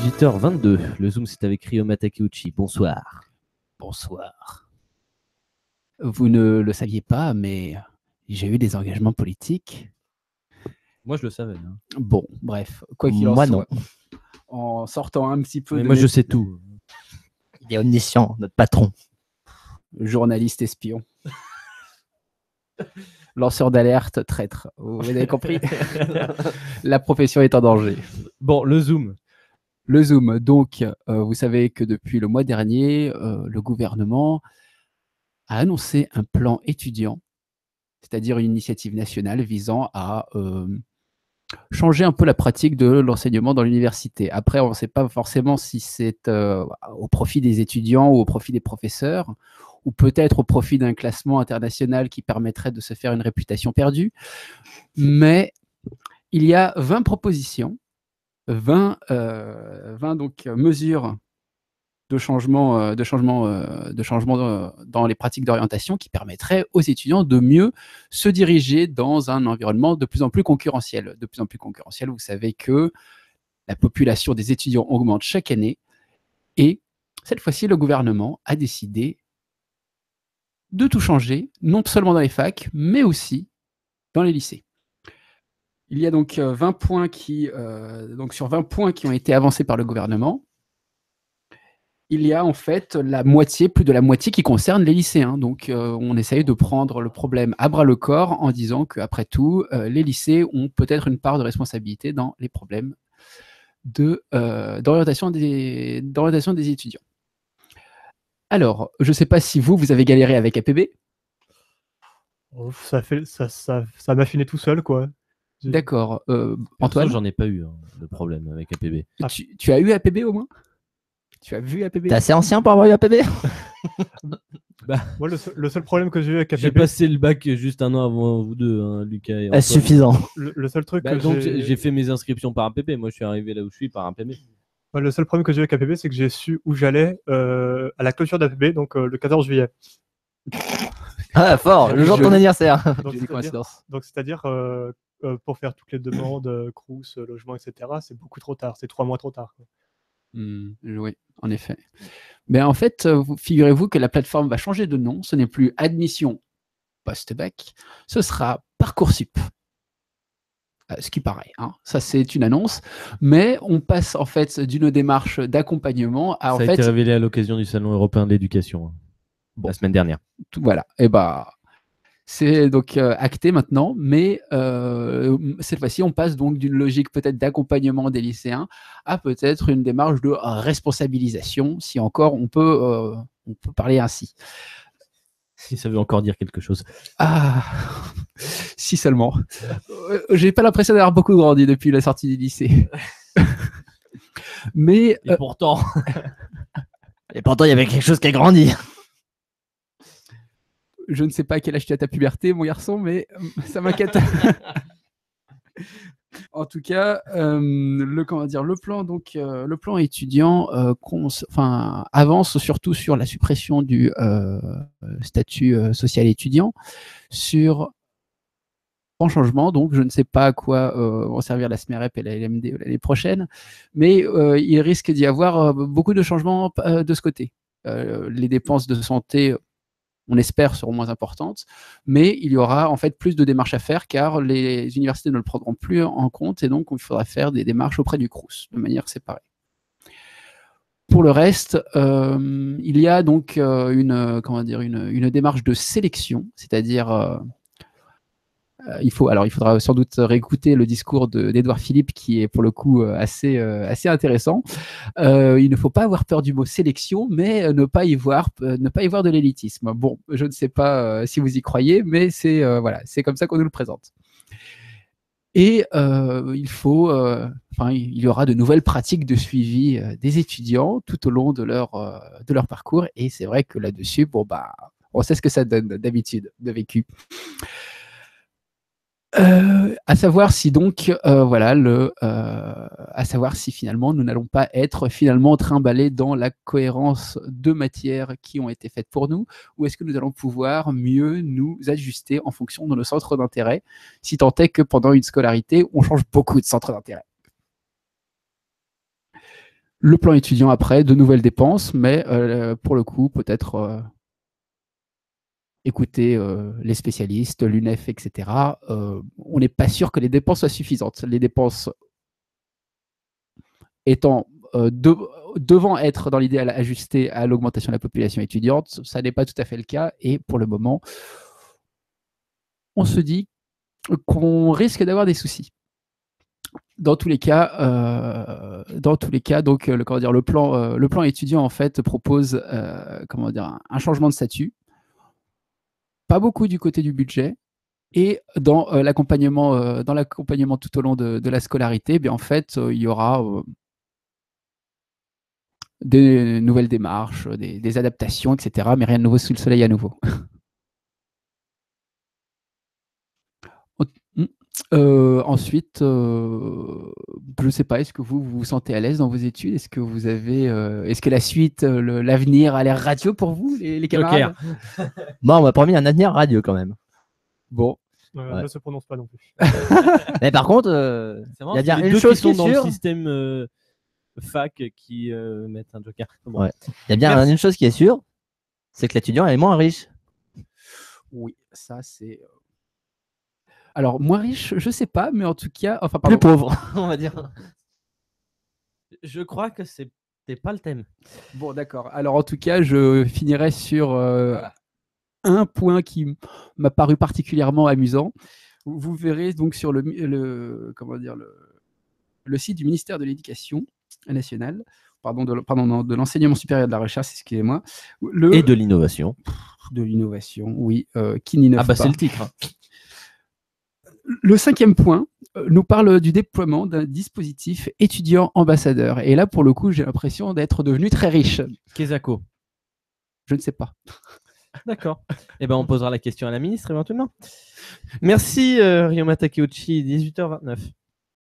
18h22, le Zoom c'est avec Ryoma Takeuchi. Bonsoir. Bonsoir. Vous ne le saviez pas, mais j'ai eu des engagements politiques. Moi je le savais. Hein. Bon, bref, quoi qu'il en Moi, soit, non. en sortant un petit peu Mais de moi je sais tout. Il est omniscient, notre patron. journaliste espion, lanceur d'alerte, traître. Vous avez compris. La profession est en danger. Bon, le Zoom. Le Zoom, donc, vous savez que depuis le mois dernier, le gouvernement a annoncé un plan étudiant, c'est-à-dire une initiative nationale visant à changer un peu la pratique de l'enseignement dans l'université. Après, on ne sait pas forcément si c'est au profit des étudiants ou au profit des professeurs, ou peut-être au profit d'un classement international qui permettrait de se faire une réputation perdue. Mais il y a 20 propositions, 20 donc, mesures de changement dans les pratiques d'orientation qui permettraient aux étudiants de mieux se diriger dans un environnement de plus en plus concurrentiel. De plus en plus concurrentiel, vous savez que la population des étudiants augmente chaque année et cette fois-ci, le gouvernement a décidé de tout changer, non seulement dans les facs, mais aussi dans les lycées. Il y a donc 20 points sur 20 points qui ont été avancés par le gouvernement, il y a en fait plus de la moitié qui concerne les lycéens. Donc, on essaye de prendre le problème à bras le corps en disant qu'après tout, les lycées ont peut-être une part de responsabilité dans les problèmes d'orientation des étudiants. Alors, je ne sais pas si vous avez galéré avec APB. Ça m'a fini tout seul, quoi. D'accord. Antoine, j'en ai pas eu de problème avec APB. Tu as eu APB au moins? Tu as vu APB? T'es assez ancien pour avoir eu APB? Moi, le seul problème que j'ai eu avec APB... J'ai passé le bac juste un an avant vous deux, hein, Lucas et Antoine. Suffisant. Le seul truc donc j'ai fait mes inscriptions par APB. Moi, je suis arrivé là où je suis par APB. Le seul problème que j'ai eu avec APB, c'est que j'ai su où j'allais à la clôture d'APB, donc le 14 juillet. Ah, fort, le jour de ton anniversaire. Donc, c'est-à-dire, pour faire toutes les demandes, Crous, logement, etc., c'est beaucoup trop tard. C'est 3 mois trop tard. Quoi. Oui, en effet. Mais en fait, figurez-vous que la plateforme va changer de nom. Ce n'est plus Admission Post-Bac, ce sera Parcoursup. Ce qui paraît, hein. Ça c'est une annonce. Mais on passe en fait d'une démarche d'accompagnement à... Ça a été révélé à l'occasion du Salon européen de l'éducation, la semaine dernière. Voilà, et c'est donc acté maintenant, mais cette fois-ci, on passe donc d'une logique peut-être d'accompagnement des lycéens à peut-être une démarche de responsabilisation, si encore on peut parler ainsi. Si ça veut encore dire quelque chose. Ah, si seulement. J'ai pas l'impression d'avoir beaucoup grandi depuis la sortie du lycée. Mais et pourtant, il y avait quelque chose qui a grandi. Je ne sais pas à quel âge tu as ta puberté, mon garçon, mais ça m'inquiète. En tout cas, le plan étudiant avance surtout sur la suppression du statut social étudiant, sur grand changement. Donc, je ne sais pas à quoi vont servir la SMEREP et la LMD l'année prochaine, mais il risque d'y avoir beaucoup de changements de ce côté. Les dépenses de santé, on espère, seront moins importantes, mais il y aura en fait plus de démarches à faire car les universités ne le prendront plus en compte et donc il faudra faire des démarches auprès du Crous de manière séparée. Pour le reste, il y a donc une démarche de sélection, c'est-à-dire il faudra sans doute réécouter le discours d'Édouard Philippe qui est pour le coup assez intéressant. Il ne faut pas avoir peur du mot sélection, mais ne pas y voir de l'élitisme. Bon, je ne sais pas si vous y croyez, mais c'est comme ça qu'on nous le présente. Et il y aura de nouvelles pratiques de suivi des étudiants tout au long de leur parcours. Et c'est vrai que là-dessus, on sait ce que ça donne d'habitude, de vécu. À savoir si donc, à savoir si finalement nous n'allons pas être finalement trimballés dans la cohérence de matières qui ont été faites pour nous, ou est-ce que nous allons pouvoir mieux nous ajuster en fonction de nos centres d'intérêt, si tant est que pendant une scolarité, on change beaucoup de centres d'intérêt. Le plan étudiant après, de nouvelles dépenses, mais pour le coup, peut-être écouter les spécialistes, l'UNEF, etc. On n'est pas sûr que les dépenses soient suffisantes. Les dépenses étant devant être dans l'idéal ajustées à l'augmentation de la population étudiante, ça n'est pas tout à fait le cas. Et pour le moment, on se dit qu'on risque d'avoir des soucis. Dans tous les cas, donc le plan étudiant en fait propose un changement de statut, pas beaucoup du côté du budget, et dans l'accompagnement tout au long de la scolarité, en fait, il y aura des nouvelles démarches, des adaptations, etc. Mais rien de nouveau sous le soleil à nouveau. Ensuite, je ne sais pas, est-ce que vous vous sentez à l'aise dans vos études? Est-ce que la suite, l'avenir a l'air radieux pour vous, les camarades? Bon, on m'a promis un avenir radieux quand même. Bon. Ne se prononce pas non plus. Mais par contre, il y a bien une chose qui est dans le sûre. système fac qui mettent un joker. Bon. Ouais. Il y a bien une chose qui est sûre, c'est que l'étudiant est moins riche. Oui, ça c'est. Alors, moins riche, je sais pas, mais en tout cas. Enfin, Plus pauvre, on va dire. Je crois que c'était pas le thème. Bon, d'accord. Alors, en tout cas, je finirai sur un point qui m'a paru particulièrement amusant. Vous verrez donc sur le site du ministère de l'Éducation nationale, de l'enseignement supérieur et de la recherche, excusez-moi. Et de l'innovation. De l'innovation, oui. Qui n'innove pas. C'est le titre. Le 5e point nous parle du déploiement d'un dispositif étudiant ambassadeur. Et là, pour le coup, j'ai l'impression d'être devenu très riche. Kesako. Je ne sais pas. D'accord. Eh ben, on posera la question à la ministre éventuellement. Merci Ryoma Takeuchi, 18h29.